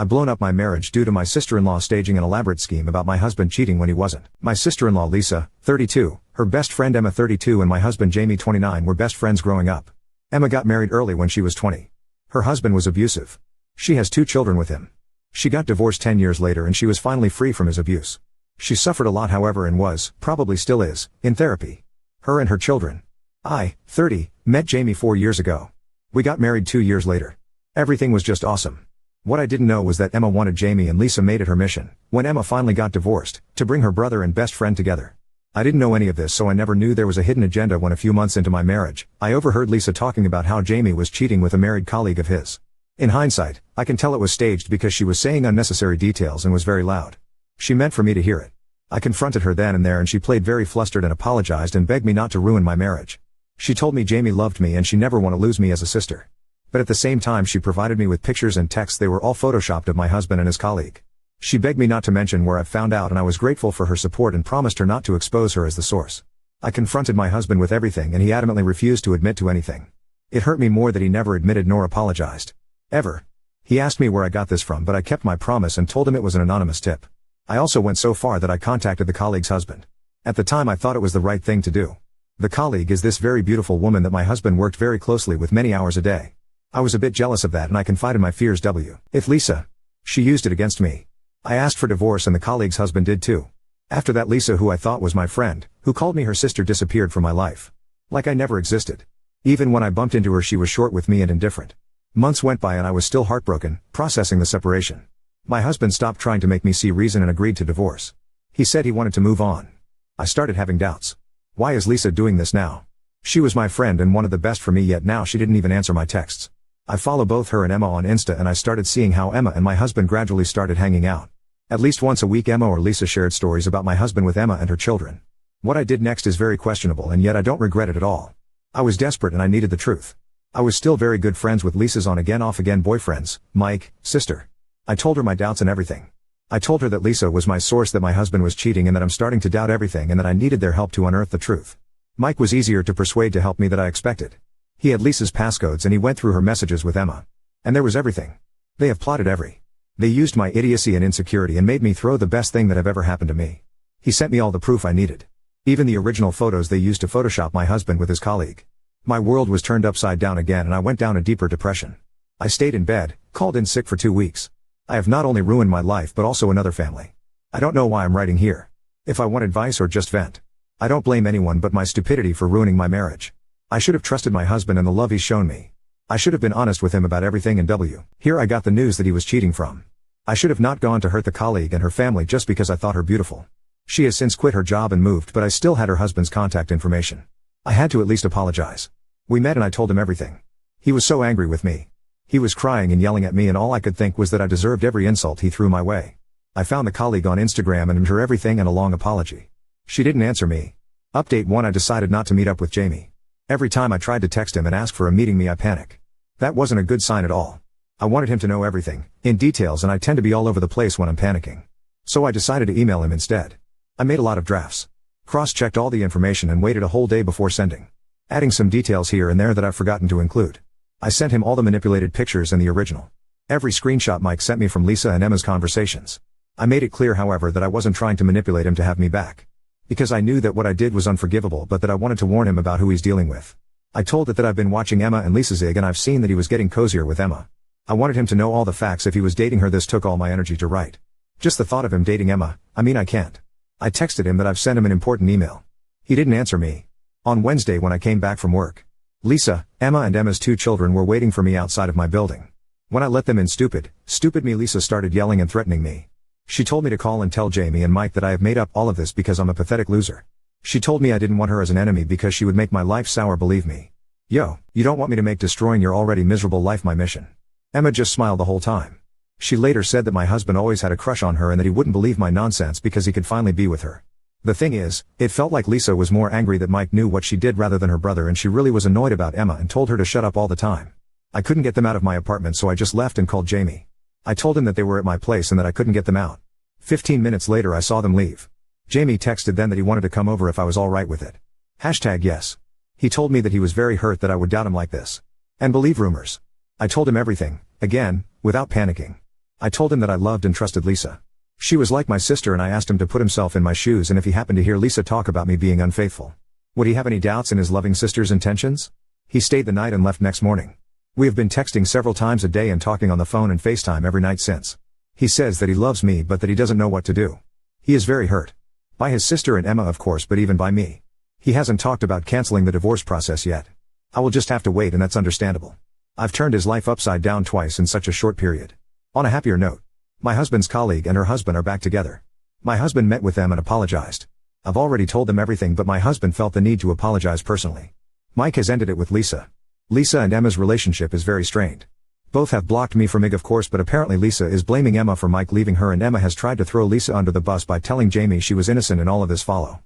I've blown up my marriage due to my sister-in-law staging an elaborate scheme about my husband cheating when he wasn't. My sister-in-law Lisa, 32, her best friend Emma 32 and my husband Jamie 29 were best friends growing up. Emma got married early when she was 20. Her husband was abusive. She has 2 children with him. She got divorced 10 years later and she was finally free from his abuse. She suffered a lot however and was, probably still is, in therapy. Her and her children. I, 30, met Jamie 4 years ago. We got married 2 years later. Everything was just awesome. What I didn't know was that Emma wanted Jamie and Lisa made it her mission, when Emma finally got divorced, to bring her brother and best friend together. I didn't know any of this so I never knew there was a hidden agenda when a few months into my marriage, I overheard Lisa talking about how Jamie was cheating with a married colleague of his. In hindsight, I can tell it was staged because she was saying unnecessary details and was very loud. She meant for me to hear it. I confronted her then and there and she played very flustered and apologized and begged me not to ruin my marriage. She told me Jamie loved me and she never want to lose me as a sister. But at the same time she provided me with pictures and texts they were all photoshopped of my husband and his colleague. She begged me not to mention where I found out and I was grateful for her support and promised her not to expose her as the source. I confronted my husband with everything and he adamantly refused to admit to anything. It hurt me more that he never admitted nor apologized. Ever. He asked me where I got this from but I kept my promise and told him it was an anonymous tip. I also went so far that I contacted the colleague's husband. At the time I thought it was the right thing to do. The colleague is this very beautiful woman that my husband worked very closely with many hours a day. I was a bit jealous of that and I confided my fears if Lisa. She used it against me. I asked for divorce and the colleague's husband did too. After that Lisa, who I thought was my friend, who called me her sister, disappeared from my life. Like I never existed. Even when I bumped into her she was short with me and indifferent. Months went by and I was still heartbroken, processing the separation. My husband stopped trying to make me see reason and agreed to divorce. He said he wanted to move on. I started having doubts. Why is Lisa doing this now? She was my friend and wanted the best for me yet now she didn't even answer my texts. I follow both her and Emma on Insta and I started seeing how Emma and my husband gradually started hanging out. At least once a week Emma or Lisa shared stories about my husband with Emma and her children. What I did next is very questionable and yet I don't regret it at all. I was desperate and I needed the truth. I was still very good friends with Lisa's on again off again boyfriends, Mike, sister. I told her my doubts and everything. I told her that Lisa was my source, that my husband was cheating and that I'm starting to doubt everything and that I needed their help to unearth the truth. Mike was easier to persuade to help me than I expected. He had Lisa's passcodes and he went through her messages with Emma. And there was everything. They have plotted They used my idiocy and insecurity and made me throw the best thing that have ever happened to me. He sent me all the proof I needed. Even the original photos they used to Photoshop my husband with his colleague. My world was turned upside down again and I went down a deeper depression. I stayed in bed, called in sick for 2 weeks. I have not only ruined my life but also another family. I don't know why I'm writing here. If I want advice or just vent. I don't blame anyone but my stupidity for ruining my marriage. I should have trusted my husband and the love he's shown me. I should have been honest with him about everything and Here I got the news that he was cheating from. I should have not gone to hurt the colleague and her family just because I thought her beautiful. She has since quit her job and moved but I still had her husband's contact information. I had to at least apologize. We met and I told him everything. He was so angry with me. He was crying and yelling at me and all I could think was that I deserved every insult he threw my way. I found the colleague on Instagram and her everything and a long apology. She didn't answer me. Update 1: I decided not to meet up with Jamie. Every time I tried to text him and ask for a meeting I panic. That wasn't a good sign at all. I wanted him to know everything, in details, and I tend to be all over the place when I'm panicking. So I decided to email him instead. I made a lot of drafts. Cross-checked all the information and waited a whole day before sending. Adding some details here and there that I've forgotten to include. I sent him all the manipulated pictures and the original. Every screenshot Mike sent me from Lisa and Emma's conversations. I made it clear however that I wasn't trying to manipulate him to have me back. Because I knew that what I did was unforgivable but that I wanted to warn him about who he's dealing with. I told it that I've been watching Emma and Lisa's IG and I've seen that he was getting cozier with Emma. I wanted him to know all the facts if he was dating her. This took all my energy to write. Just the thought of him dating Emma, I can't. I texted him that I've sent him an important email. He didn't answer me. On Wednesday when I came back from work, Lisa, Emma and Emma's 2 children were waiting for me outside of my building. When I let them in, stupid me, Lisa started yelling and threatening me. She told me to call and tell Jamie and Mike that I have made up all of this because I'm a pathetic loser. She told me I didn't want her as an enemy because she would make my life sour. Believe me. Yo, you don't want me to make destroying your already miserable life my mission. Emma just smiled the whole time. She later said that my husband always had a crush on her and that he wouldn't believe my nonsense because he could finally be with her. The thing is, it felt like Lisa was more angry that Mike knew what she did rather than her brother, and she really was annoyed about Emma and told her to shut up all the time. I couldn't get them out of my apartment so I just left and called Jamie. I told him that they were at my place and that I couldn't get them out. 15 minutes later I saw them leave. Jamie texted then that he wanted to come over if I was alright with it. #yes. He told me that he was very hurt that I would doubt him like this. And believe rumors. I told him everything, again, without panicking. I told him that I loved and trusted Lisa. She was like my sister and I asked him to put himself in my shoes and if he happened to hear Lisa talk about me being unfaithful, would he have any doubts in his loving sister's intentions? He stayed the night and left next morning. We have been texting several times a day and talking on the phone and FaceTime every night since. He says that he loves me but that he doesn't know what to do. He is very hurt. By his sister and Emma of course, but even by me. He hasn't talked about canceling the divorce process yet. I will just have to wait and that's understandable. I've turned his life upside down twice in such a short period. On a happier note, my husband's colleague and her husband are back together. My husband met with them and apologized. I've already told them everything but my husband felt the need to apologize personally. Mike has ended it with Lisa. Lisa and Emma's relationship is very strained. Both have blocked me from Mig of course, but apparently Lisa is blaming Emma for Mike leaving her and Emma has tried to throw Lisa under the bus by telling Jamie she was innocent in all of this follow.